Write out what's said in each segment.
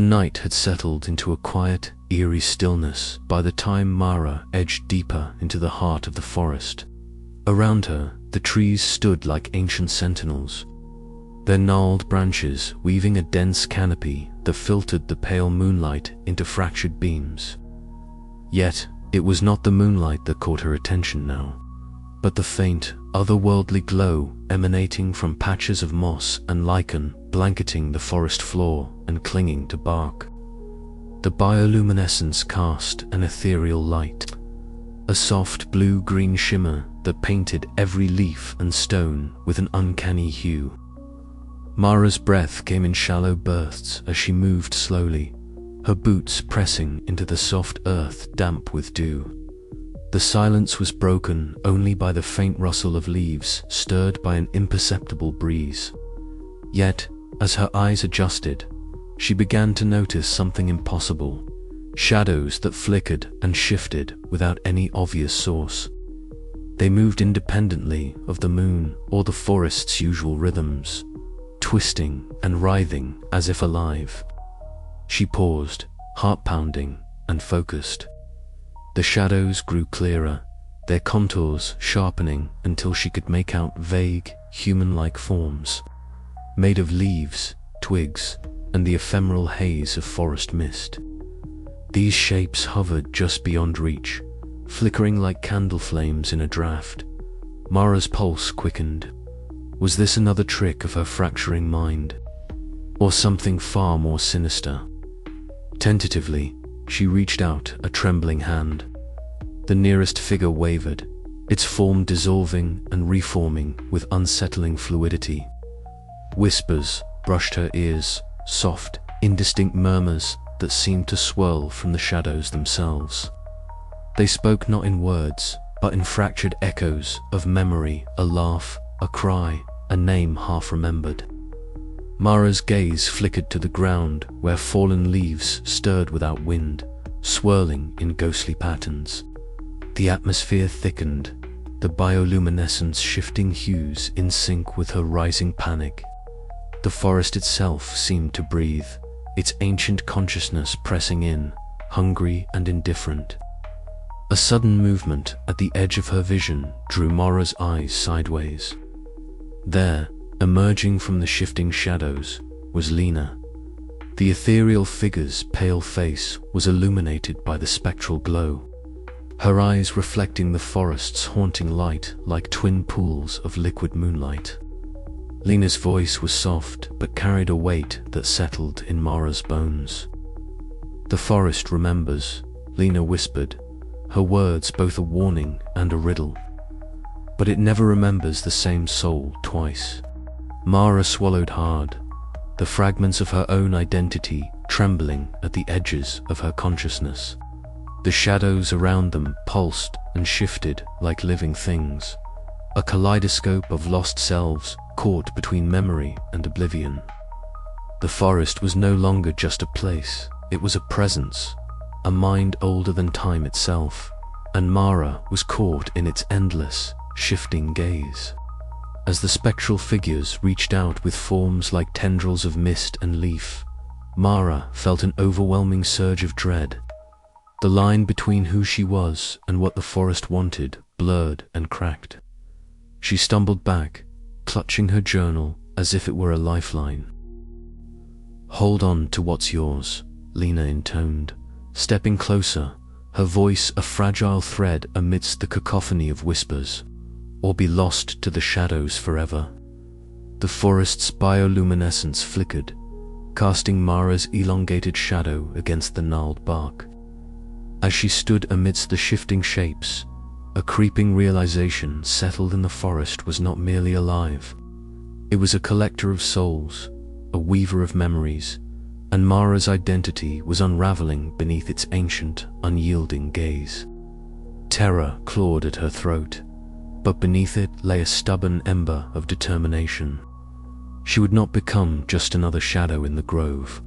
The night had settled into a quiet, eerie stillness by the time Mara edged deeper into the heart of the forest. Around her, the trees stood like ancient sentinels, their gnarled branches weaving a dense canopy that filtered the pale moonlight into fractured beams. Yet, it was not the moonlight that caught her attention now, but the faint, otherworldly glow emanating from patches of moss and lichen blanketing the forest floor and clinging to bark. The bioluminescence cast an ethereal light, a soft blue-green shimmer that painted every leaf and stone with an uncanny hue. Mara's breath came in shallow bursts as she moved slowly, her boots pressing into the soft earth damp with dew. The silence was broken only by the faint rustle of leaves stirred by an imperceptible breeze. Yet, as her eyes adjusted, she began to notice something impossible: shadows that flickered and shifted without any obvious source. They moved independently of the moon or the forest's usual rhythms, twisting and writhing as if alive. She paused, heart pounding and focused. The shadows grew clearer, their contours sharpening until she could make out vague, human-like forms, made of leaves, twigs, and the ephemeral haze of forest mist. These shapes hovered just beyond reach, flickering like candle flames in a draught. Mara's pulse quickened. Was this another trick of her fracturing mind, or something far more sinister? Tentatively, she reached out a trembling hand. The nearest figure wavered, its form dissolving and reforming with unsettling fluidity. Whispers brushed her ears, soft, indistinct murmurs that seemed to swirl from the shadows themselves. They spoke not in words, but in fractured echoes of memory, a laugh, a cry, a name half remembered. Mara's gaze flickered to the ground where fallen leaves stirred without wind, swirling in ghostly patterns. The atmosphere thickened, the bioluminescence shifting hues in sync with her rising panic. The forest itself seemed to breathe, its ancient consciousness pressing in, hungry and indifferent. A sudden movement at the edge of her vision drew Mara's eyes sideways. There, emerging from the shifting shadows, was Lena. The ethereal figure's pale face was illuminated by the spectral glow, her eyes reflecting the forest's haunting light like twin pools of liquid moonlight. Lena's voice was soft but carried a weight that settled in Mara's bones. "The forest remembers," Lena whispered, her words both a warning and a riddle. "But it never remembers the same soul twice." Mara swallowed hard, the fragments of her own identity trembling at the edges of her consciousness. The shadows around them pulsed and shifted like living things, a kaleidoscope of lost selves caught between memory and oblivion. The forest was no longer just a place, it was a presence, a mind older than time itself, and Mara was caught in its endless, shifting gaze. As the spectral figures reached out with forms like tendrils of mist and leaf, Mara felt an overwhelming surge of dread. The line between who she was and what the forest wanted blurred and cracked. She stumbled back, clutching her journal as if it were a lifeline. "Hold on to what's yours," Lena intoned, stepping closer, her voice a fragile thread amidst the cacophony of whispers, "or be lost to the shadows forever." The forest's bioluminescence flickered, casting Mara's elongated shadow against the gnarled bark. As she stood amidst the shifting shapes, a creeping realization settled in the forest was not merely alive. It was a collector of souls, a weaver of memories, and Mara's identity was unraveling beneath its ancient, unyielding gaze. Terror clawed at her throat, but beneath it lay a stubborn ember of determination. She would not become just another shadow in the grove.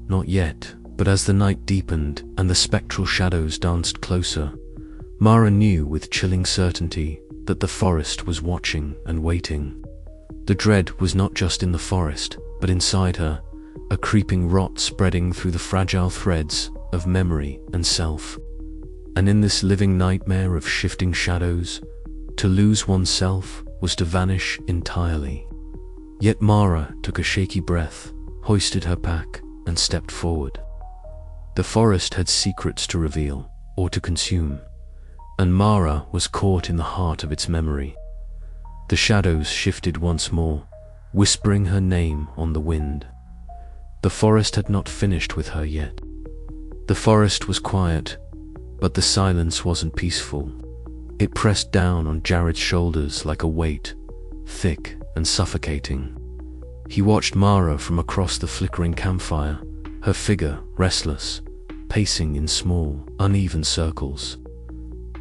Not yet, but as the night deepened and the spectral shadows danced closer, Mara knew with chilling certainty that the forest was watching and waiting. The dread was not just in the forest, but inside her, a creeping rot spreading through the fragile threads of memory and self. And in this living nightmare of shifting shadows, to lose oneself was to vanish entirely. Yet Mara took a shaky breath, hoisted her pack, and stepped forward. The forest had secrets to reveal, or to consume, and Mara was caught in the heart of its memory. The shadows shifted once more, whispering her name on the wind. The forest had not finished with her yet. The forest was quiet, but the silence wasn't peaceful. It pressed down on Jared's shoulders like a weight, thick and suffocating. He watched Mara from across the flickering campfire, her figure restless, pacing in small, uneven circles.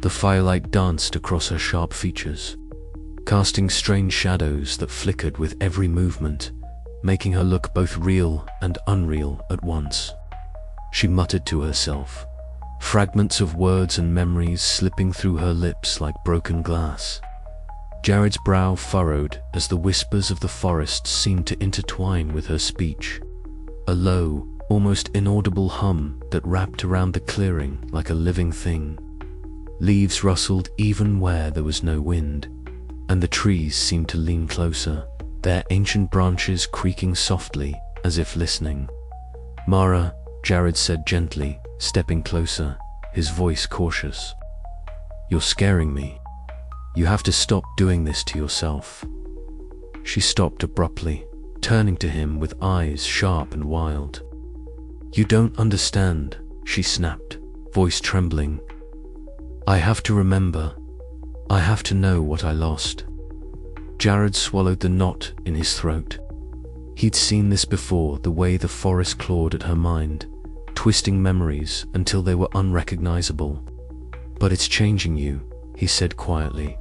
The firelight danced across her sharp features, casting strange shadows that flickered with every movement, making her look both real and unreal at once. She muttered to herself, fragments of words and memories slipping through her lips like broken glass. Jared's brow furrowed as the whispers of the forest seemed to intertwine with her speech, a low, almost inaudible hum that wrapped around the clearing like a living thing. Leaves rustled even where there was no wind, and the trees seemed to lean closer, their ancient branches creaking softly as if listening. "Mara," Jared said gently, stepping closer, his voice cautious. "You're scaring me. You have to stop doing this to yourself." She stopped abruptly, turning to him with eyes sharp and wild. "You don't understand," she snapped, voice trembling. "I have to remember. I have to know what I lost." Jared swallowed the knot in his throat. He'd seen this before, the way the forest clawed at her mind, twisting memories until they were unrecognizable. "But it's changing you," he said quietly.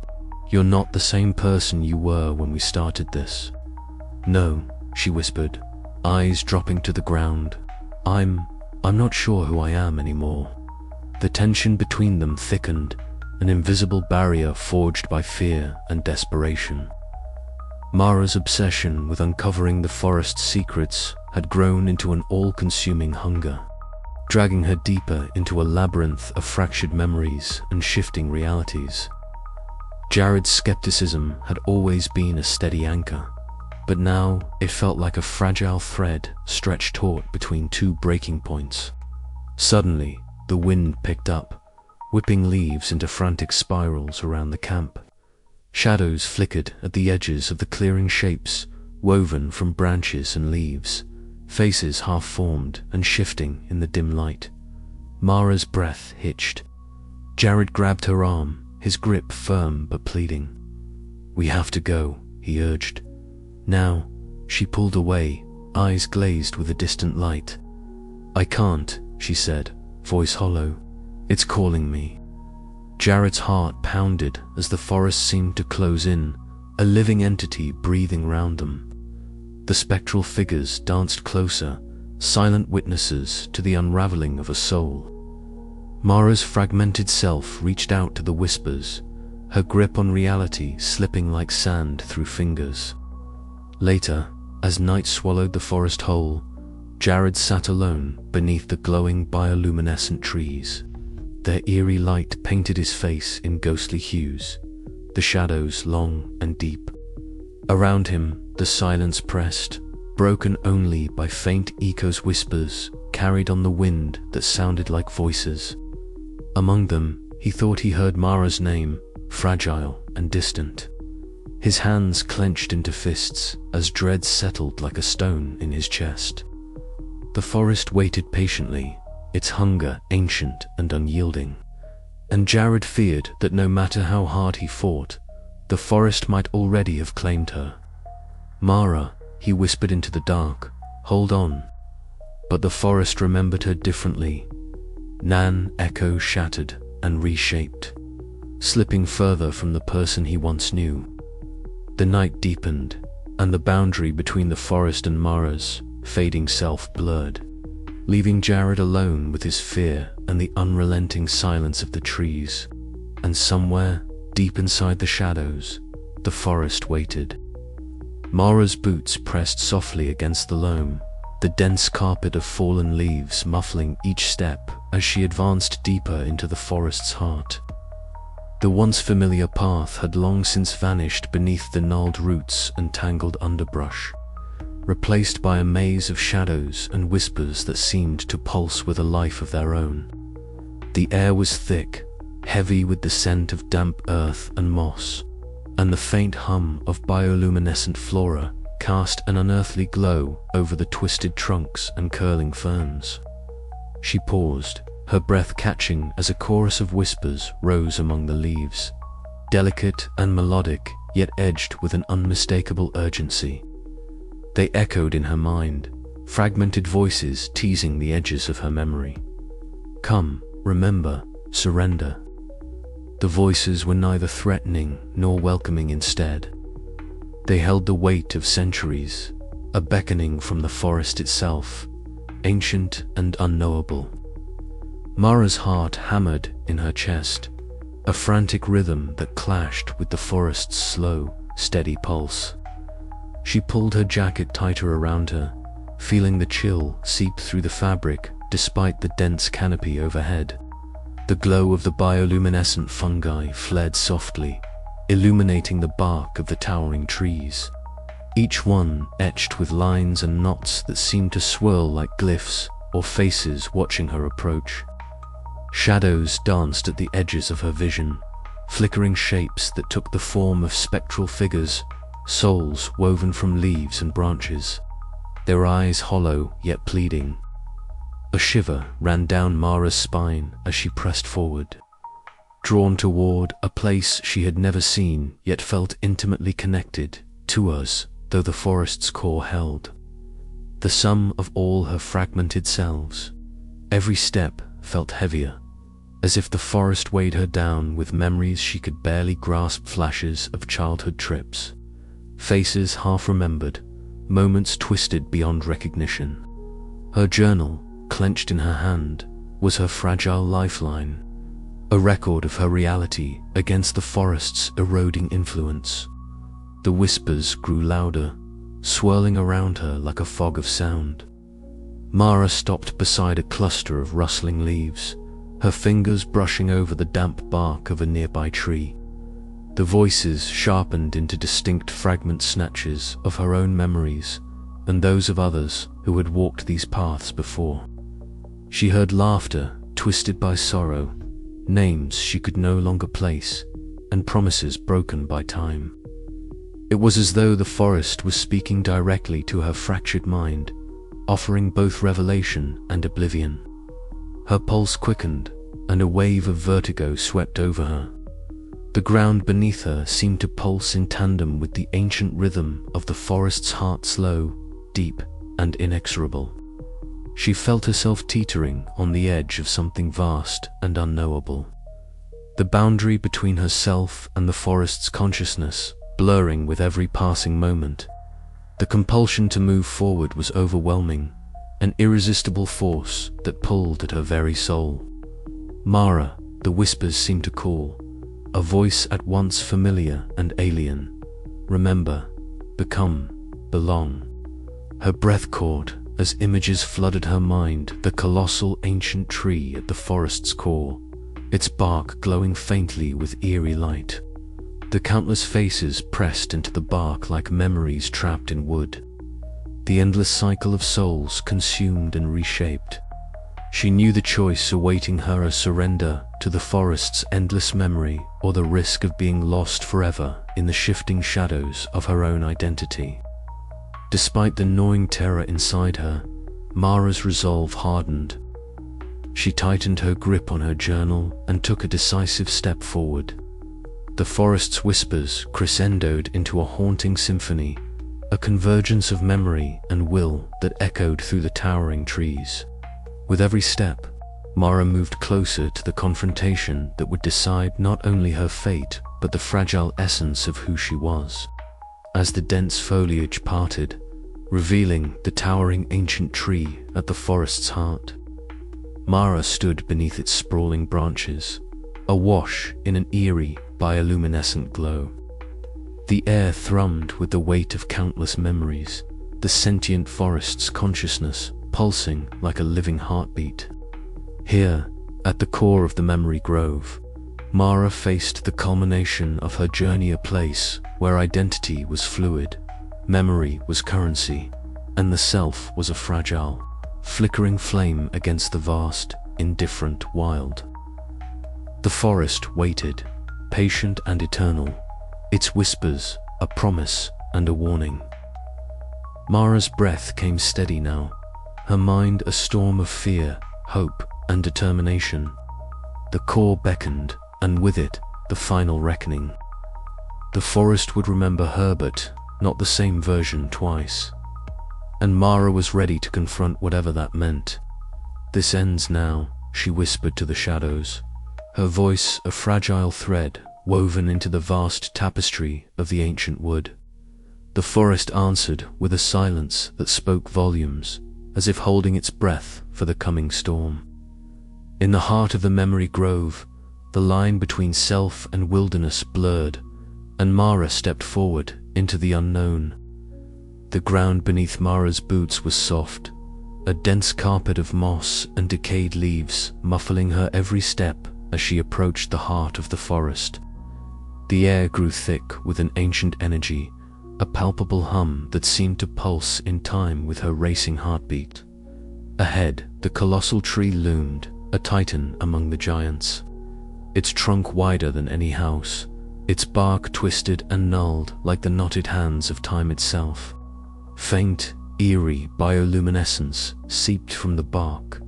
"You're not the same person you were when we started this." "No," she whispered, eyes dropping to the ground. I'm not sure who I am anymore." The tension between them thickened, an invisible barrier forged by fear and desperation. Mara's obsession with uncovering the forest's secrets had grown into an all-consuming hunger, dragging her deeper into a labyrinth of fractured memories and shifting realities. Jared's skepticism had always been a steady anchor, but now it felt like a fragile thread stretched taut between two breaking points. Suddenly, the wind picked up, whipping leaves into frantic spirals around the camp. Shadows flickered at the edges of the clearing, shapes woven from branches and leaves, faces half-formed and shifting in the dim light. Mara's breath hitched. Jared grabbed her arm, his grip firm but pleading. "We have to go," he urged. "Now." She pulled away, eyes glazed with a distant light. "I can't," she said, voice hollow. "It's calling me." Jared's heart pounded as the forest seemed to close in, a living entity breathing round them. The spectral figures danced closer, silent witnesses to the unraveling of a soul. Mara's fragmented self reached out to the whispers, her grip on reality slipping like sand through fingers. Later, as night swallowed the forest whole, Jared sat alone beneath the glowing bioluminescent trees. Their eerie light painted his face in ghostly hues, the shadows long and deep. Around him, the silence pressed, broken only by faint echoes, whispers carried on the wind that sounded like voices. Among them, he thought he heard Mara's name, fragile and distant. His hands clenched into fists as dread settled like a stone in his chest. The forest waited patiently, its hunger ancient and unyielding. And Jared feared that no matter how hard he fought, the forest might already have claimed her. "Mara," he whispered into the dark, "hold on." But the forest remembered her differently. Nan echo shattered and reshaped, slipping further from the person he once knew. The night deepened, and the boundary between the forest and Mara's fading self blurred, leaving Jared alone with his fear and the unrelenting silence of the trees. And somewhere, deep inside the shadows, the forest waited. Mara's boots pressed softly against the loam, the dense carpet of fallen leaves muffling each step as she advanced deeper into the forest's heart. The once familiar path had long since vanished beneath the gnarled roots and tangled underbrush, replaced by a maze of shadows and whispers that seemed to pulse with a life of their own. The air was thick, heavy with the scent of damp earth and moss, and the faint hum of bioluminescent flora cast an unearthly glow over the twisted trunks and curling ferns. She paused, her breath catching as a chorus of whispers rose among the leaves, delicate and melodic, yet edged with an unmistakable urgency. They echoed in her mind, fragmented voices teasing the edges of her memory. Come, remember, surrender. The voices were neither threatening nor welcoming. Instead, they held the weight of centuries, a beckoning from the forest itself, ancient and unknowable. Mara's heart hammered in her chest, a frantic rhythm that clashed with the forest's slow, steady pulse. She pulled her jacket tighter around her, feeling the chill seep through the fabric despite the dense canopy overhead. The glow of the bioluminescent fungi flared softly, illuminating the bark of the towering trees, each one etched with lines and knots that seemed to swirl like glyphs or faces watching her approach. Shadows danced at the edges of her vision, flickering shapes that took the form of spectral figures, souls woven from leaves and branches, their eyes hollow yet pleading. A shiver ran down Mara's spine as she pressed forward, drawn toward a place she had never seen yet felt intimately connected to us, though the forest's core held the sum of all her fragmented selves. Every step felt heavier, as if the forest weighed her down with memories she could barely grasp, flashes of childhood trips, faces half remembered, moments twisted beyond recognition. Her journal, clenched in her hand, was her fragile lifeline, a record of her reality against the forest's eroding influence. The whispers grew louder, swirling around her like a fog of sound. Mara stopped beside a cluster of rustling leaves, her fingers brushing over the damp bark of a nearby tree. The voices sharpened into distinct fragment snatches of her own memories and those of others who had walked these paths before. She heard laughter twisted by sorrow, names she could no longer place, and promises broken by time. It was as though the forest was speaking directly to her fractured mind, offering both revelation and oblivion. Her pulse quickened, and a wave of vertigo swept over her. The ground beneath her seemed to pulse in tandem with the ancient rhythm of the forest's heart, slow, deep, and inexorable. She felt herself teetering on the edge of something vast and unknowable. The boundary between herself and the forest's consciousness blurring with every passing moment. The compulsion to move forward was overwhelming, an irresistible force that pulled at her very soul. Mara, the whispers seemed to call, a voice at once familiar and alien. Remember, become, belong. Her breath caught as images flooded her mind, the colossal ancient tree at the forest's core, its bark glowing faintly with eerie light. The countless faces pressed into the bark like memories trapped in wood. The endless cycle of souls consumed and reshaped. She knew the choice awaiting her: a surrender to the forest's endless memory, or the risk of being lost forever in the shifting shadows of her own identity. Despite the gnawing terror inside her, Mara's resolve hardened. She tightened her grip on her journal and took a decisive step forward. The forest's whispers crescendoed into a haunting symphony, a convergence of memory and will that echoed through the towering trees. With every step, Mara moved closer to the confrontation that would decide not only her fate but the fragile essence of who she was. As the dense foliage parted, revealing the towering ancient tree at the forest's heart, Mara stood beneath its sprawling branches, awash in an eerie, bioluminescent glow. The air thrummed with the weight of countless memories, the sentient forest's consciousness pulsing like a living heartbeat. Here, at the core of the memory grove, Mara faced the culmination of her journey, a place where identity was fluid, memory was currency, and the self was a fragile, flickering flame against the vast, indifferent wild. The forest waited, patient and eternal, its whispers a promise and a warning. Mara's breath came steady now, her mind a storm of fear, hope, and determination. The core beckoned, and with it, the final reckoning. The forest would remember her, but not the same version twice. And Mara was ready to confront whatever that meant. "This ends now," she whispered to the shadows, her voice a fragile thread woven into the vast tapestry of the ancient wood. The forest answered with a silence that spoke volumes, as if holding its breath for the coming storm. In the heart of the memory grove, the line between self and wilderness blurred, and Mara stepped forward into the unknown. The ground beneath Mara's boots was soft, a dense carpet of moss and decayed leaves muffling her every step as she approached the heart of the forest. The air grew thick with an ancient energy, a palpable hum that seemed to pulse in time with her racing heartbeat. Ahead, the colossal tree loomed, a titan among the giants. Its trunk wider than any house, its bark twisted and gnarled like the knotted hands of time itself. Faint, eerie bioluminescence seeped from the bark,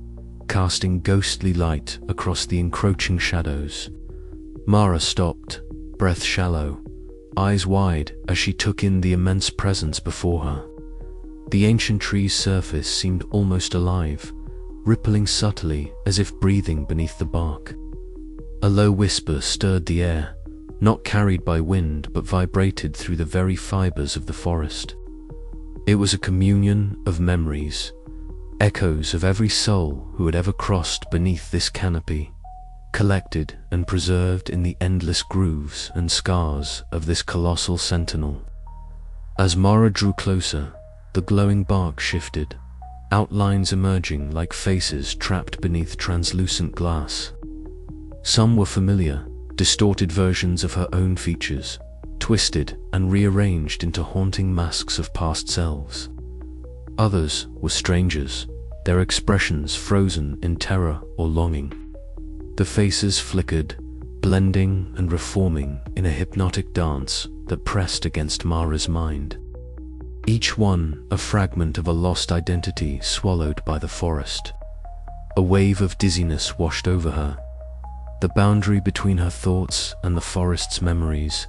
casting ghostly light across the encroaching shadows. Mara stopped, breath shallow, eyes wide as she took in the immense presence before her. The ancient tree's surface seemed almost alive, rippling subtly as if breathing beneath the bark. A low whisper stirred the air, not carried by wind but vibrated through the very fibers of the forest. It was a communion of memories, echoes of every soul who had ever crossed beneath this canopy, collected and preserved in the endless grooves and scars of this colossal sentinel. As Mara drew closer, the glowing bark shifted, outlines emerging like faces trapped beneath translucent glass. Some were familiar, distorted versions of her own features, twisted and rearranged into haunting masks of past selves. Others were strangers, their expressions frozen in terror or longing. The faces flickered, blending and reforming in a hypnotic dance that pressed against Mara's mind. Each one a fragment of a lost identity swallowed by the forest. A wave of dizziness washed over her, the boundary between her thoughts and the forest's memories,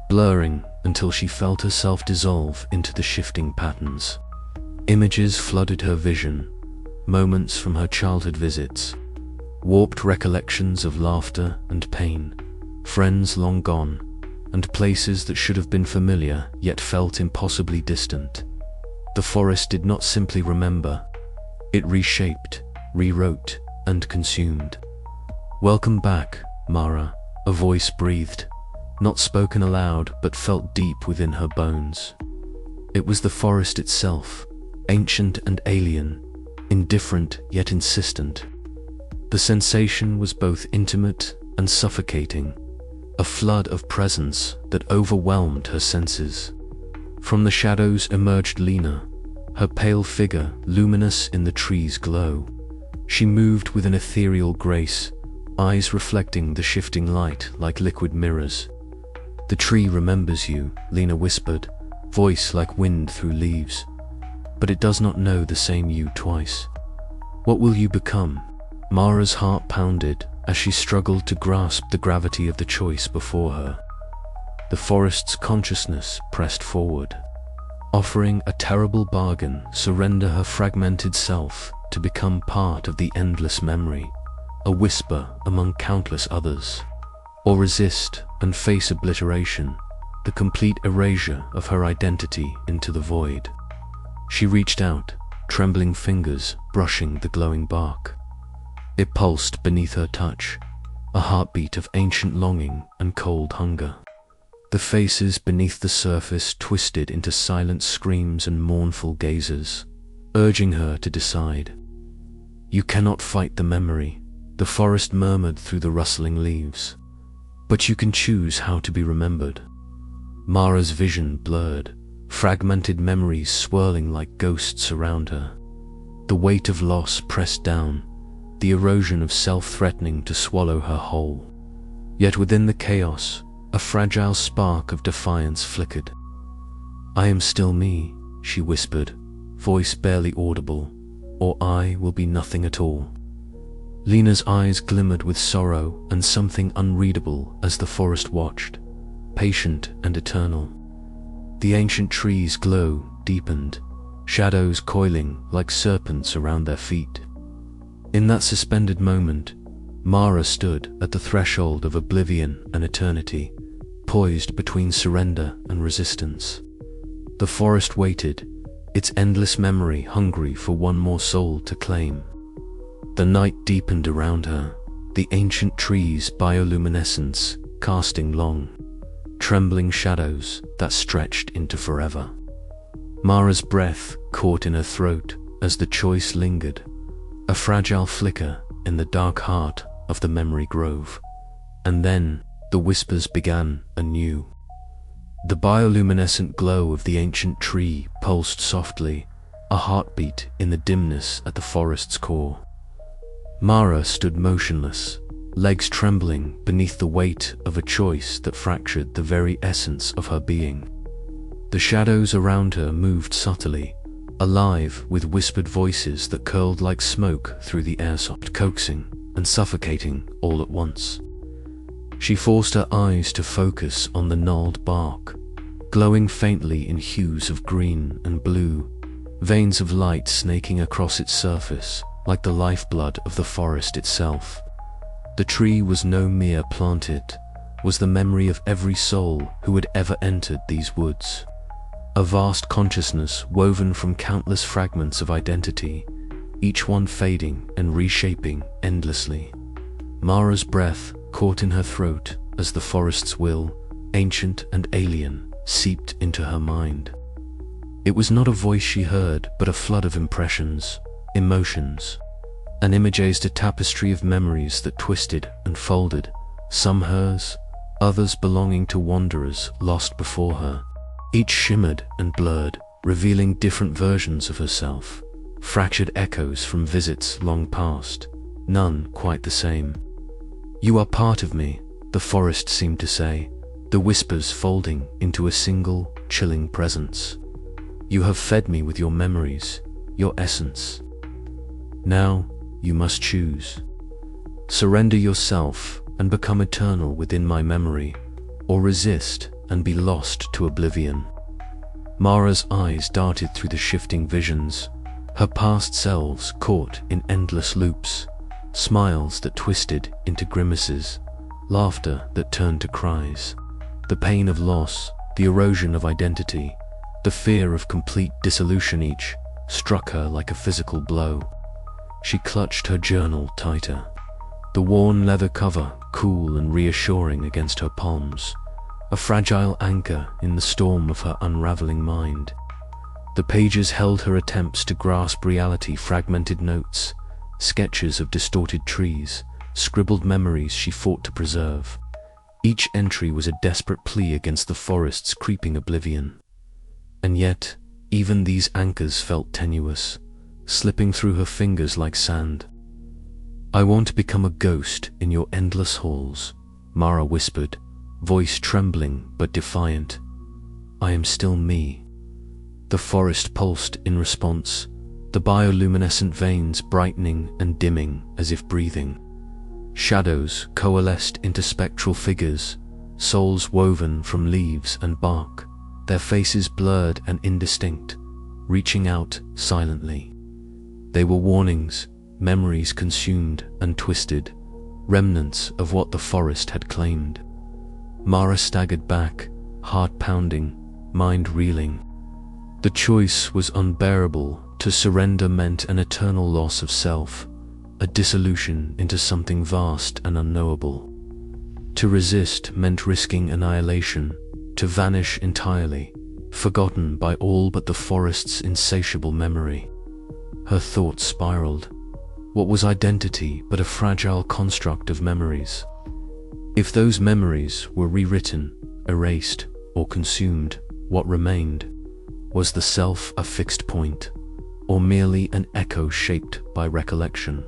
blurring until she felt herself dissolve into the shifting patterns. Images flooded her vision, moments from her childhood visits, warped recollections of laughter and pain, friends long gone, and places that should have been familiar yet felt impossibly distant. The forest did not simply remember, it reshaped, rewrote, and consumed. "Welcome back, Mara," a voice breathed, not spoken aloud but felt deep within her bones. It was the forest itself, ancient and alien, indifferent yet insistent. The sensation was both intimate and suffocating, a flood of presence that overwhelmed her senses. From the shadows emerged Lena, her pale figure luminous in the tree's glow. She moved with an ethereal grace, eyes reflecting the shifting light like liquid mirrors. "The tree remembers you," Lena whispered, voice like wind through leaves. "But it does not know the same you twice. What will you become?" Mara's heart pounded as she struggled to grasp the gravity of the choice before her. The forest's consciousness pressed forward, offering a terrible bargain: surrender her fragmented self to become part of the endless memory, a whisper among countless others, or resist and face obliteration, the complete erasure of her identity into the void. She reached out, trembling fingers brushing the glowing bark. It pulsed beneath her touch, a heartbeat of ancient longing and cold hunger. The faces beneath the surface twisted into silent screams and mournful gazes, urging her to decide. "You cannot fight the memory," the forest murmured through the rustling leaves. "But you can choose how to be remembered." Mara's vision blurred, fragmented memories swirling like ghosts around her. The weight of loss pressed down, the erosion of self threatening to swallow her whole. Yet within the chaos, a fragile spark of defiance flickered. "I am still me," she whispered, voice barely audible, "or I will be nothing at all." Lena's eyes glimmered with sorrow and something unreadable as the forest watched, patient and eternal. The ancient trees' glow deepened, shadows coiling like serpents around their feet. In that suspended moment, Mara stood at the threshold of oblivion and eternity, poised between surrender and resistance. The forest waited, its endless memory hungry for one more soul to claim. The night deepened around her, the ancient trees' bioluminescence casting long, trembling shadows that stretched into forever. Mara's breath caught in her throat as the choice lingered, a fragile flicker in the dark heart of the memory grove. And then the whispers began anew. The bioluminescent glow of the ancient tree pulsed softly, a heartbeat in the dimness at the forest's core. Mara stood motionless, legs trembling beneath the weight of a choice that fractured the very essence of her being. The shadows around her moved subtly, alive with whispered voices that curled like smoke through the air, soft, coaxing and suffocating all at once. She forced her eyes to focus on the gnarled bark, glowing faintly in hues of green and blue, veins of light snaking across its surface like the lifeblood of the forest itself. The tree was no mere plant, it was the memory of every soul who had ever entered these woods. A vast consciousness woven from countless fragments of identity, each one fading and reshaping endlessly. Mara's breath caught in her throat as the forest's will, ancient and alien, seeped into her mind. It was not a voice she heard, but a flood of impressions, emotions, an imagized a tapestry of memories that twisted and folded, some hers, others belonging to wanderers lost before her. Each shimmered and blurred, revealing different versions of herself, fractured echoes from visits long past, none quite the same. "You are part of me," the forest seemed to say, the whispers folding into a single, chilling presence. "You have fed me with your memories, your essence. Now, you must choose. Surrender yourself and become eternal within my memory, or resist and be lost to oblivion." Mara's eyes darted through the shifting visions, her past selves caught in endless loops, smiles that twisted into grimaces, laughter that turned to cries. The pain of loss, the erosion of identity, the fear of complete dissolution each struck her like a physical blow. She clutched her journal tighter, the worn leather cover cool and reassuring against her palms, a fragile anchor in the storm of her unraveling mind. The pages held her attempts to grasp reality, fragmented notes, sketches of distorted trees, scribbled memories she fought to preserve. Each entry was a desperate plea against the forest's creeping oblivion. And yet, even these anchors felt tenuous, slipping through her fingers like sand. "I won't become a ghost in your endless halls," Mara whispered, voice trembling but defiant. "I am still me." The forest pulsed in response, the bioluminescent veins brightening and dimming as if breathing. Shadows coalesced into spectral figures, souls woven from leaves and bark, their faces blurred and indistinct, reaching out silently. They were warnings, memories consumed and twisted, remnants of what the forest had claimed. Mara staggered back, heart pounding, mind reeling. The choice was unbearable. To surrender meant an eternal loss of self, a dissolution into something vast and unknowable. To resist meant risking annihilation, to vanish entirely, forgotten by all but the forest's insatiable memory. Her thoughts spiraled. What was identity but a fragile construct of memories? If those memories were rewritten, erased, or consumed, what remained? Was the self a fixed point, or merely an echo shaped by recollection?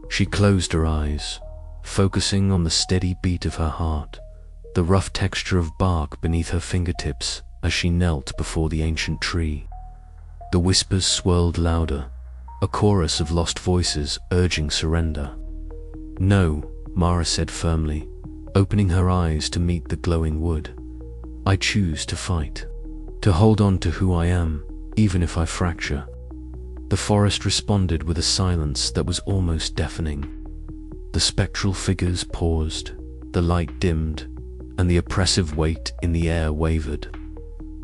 She closed her eyes, focusing on the steady beat of her heart, the rough texture of bark beneath her fingertips as she knelt before the ancient tree. The whispers swirled louder, a chorus of lost voices urging surrender. "No," Mara said firmly, opening her eyes to meet the glowing wood. "I choose to fight, to hold on to who I am, even if I fracture." The forest responded with a silence that was almost deafening. The spectral figures paused, the light dimmed, and the oppressive weight in the air wavered.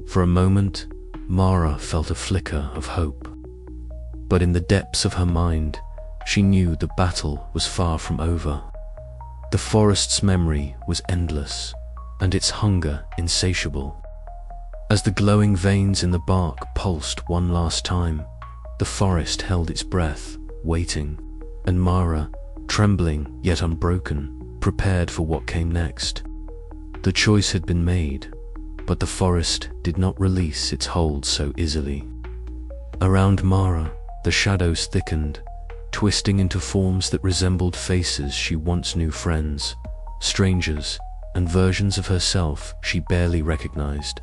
For a moment, Mara felt a flicker of hope. But in the depths of her mind, she knew the battle was far from over. The forest's memory was endless, and its hunger insatiable. As the glowing veins in the bark pulsed one last time, the forest held its breath, waiting, and Mara, trembling yet unbroken, prepared for what came next. The choice had been made, but the forest did not release its hold so easily. Around Mara, the shadows thickened, twisting into forms that resembled faces she once knew, friends, strangers, and versions of herself she barely recognized.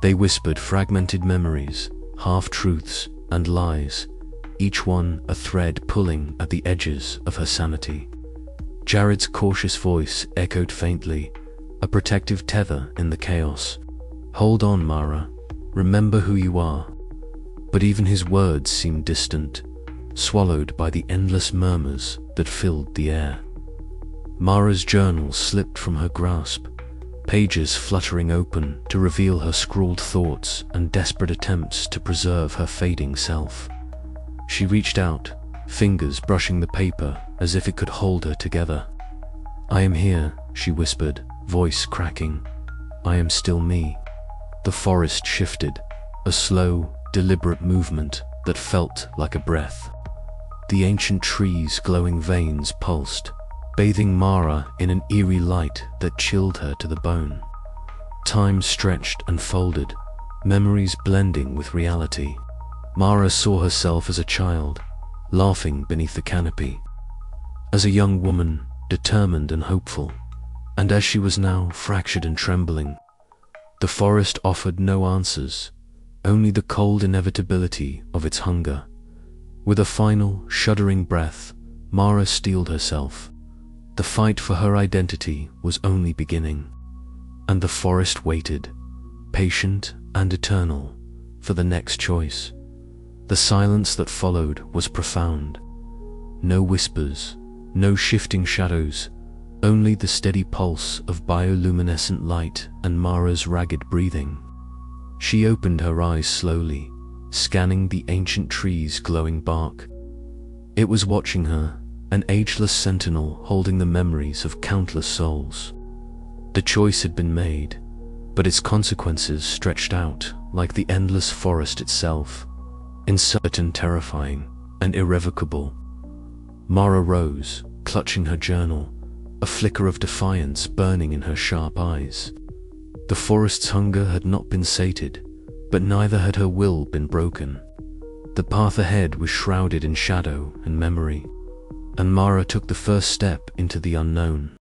They whispered fragmented memories, half-truths, and lies, each one a thread pulling at the edges of her sanity. Jared's cautious voice echoed faintly, a protective tether in the chaos. "Hold on, Mara. Remember who you are." But even his words seemed distant, swallowed by the endless murmurs that filled the air. Mara's journal slipped from her grasp, pages fluttering open to reveal her scrawled thoughts and desperate attempts to preserve her fading self. She reached out, fingers brushing the paper as if it could hold her together. "I am here," she whispered, voice cracking. "I am still me." The forest shifted, a slow, deliberate movement that felt like a breath. The ancient tree's glowing veins pulsed, bathing Mara in an eerie light that chilled her to the bone. Time stretched and folded, memories blending with reality. Mara saw herself as a child, laughing beneath the canopy, as a young woman, determined and hopeful, and as she was now fractured and trembling. The forest offered no answers, only the cold inevitability of its hunger. With a final, shuddering breath, Mara steeled herself. The fight for her identity was only beginning, and the forest waited, patient and eternal, for the next choice. The silence that followed was profound. No whispers, no shifting shadows, only the steady pulse of bioluminescent light and Mara's ragged breathing. She opened her eyes slowly, scanning the ancient tree's glowing bark. It was watching her, an ageless sentinel holding the memories of countless souls. The choice had been made, but its consequences stretched out like the endless forest itself, uncertain, terrifying, and irrevocable. Mara rose, clutching her journal, a flicker of defiance burning in her sharp eyes. The forest's hunger had not been sated, but neither had her will been broken. The path ahead was shrouded in shadow and memory, and Mara took the first step into the unknown.